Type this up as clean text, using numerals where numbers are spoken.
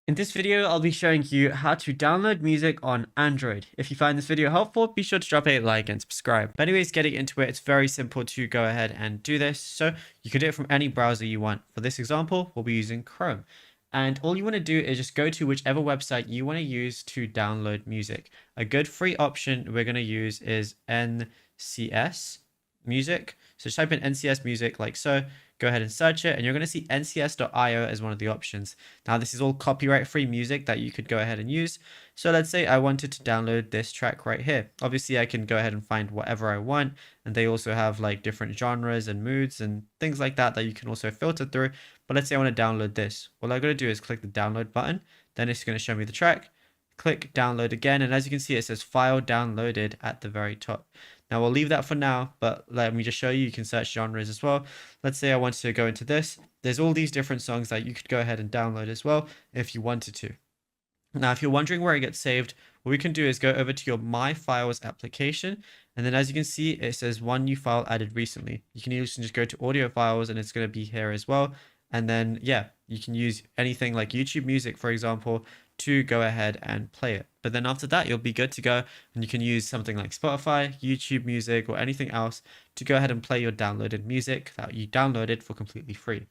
In this video, I'll be showing you how to download music on Android. If you find this video helpful, be sure to drop a like and subscribe. But anyways, getting into it, it's very simple to go ahead and do this. So you can do it from any browser you want. For this example, we'll be using Chrome. And all you want to do is just go to whichever website you want to use to download music. A good free option we're going to use is NCS Music. So just type in NCS Music like so. Go ahead and search it, and you're going to see ncs.io as one of the options. Now, this is all copyright-free music that you could go ahead and use. So let's say I wanted to download this track right here. Obviously, I can go ahead and find whatever I want, and they also have like different genres and moods and things like that that you can also filter through. But let's say I want to download this. All I'm going to do is click the download button. Then it's going to show me the track. Click download again, and as you can see, it says file downloaded at the very top. Now we'll leave that for now, but let me just show you. You can search genres as well. Let's say I wanted to go into this. There's all these different songs that you could go ahead and download as well if you wanted to. Now, if you're wondering where it gets saved, what we can do is go over to your My Files application. And then as you can see, it says one new file added recently. You can even just go to audio files and it's going to be here as well. And then, yeah, you can use anything like YouTube Music, for example, to go ahead and play it. But then after that, you'll be good to go, and you can use something like Spotify, YouTube Music, or anything else to go ahead and play your downloaded music that you downloaded for completely free.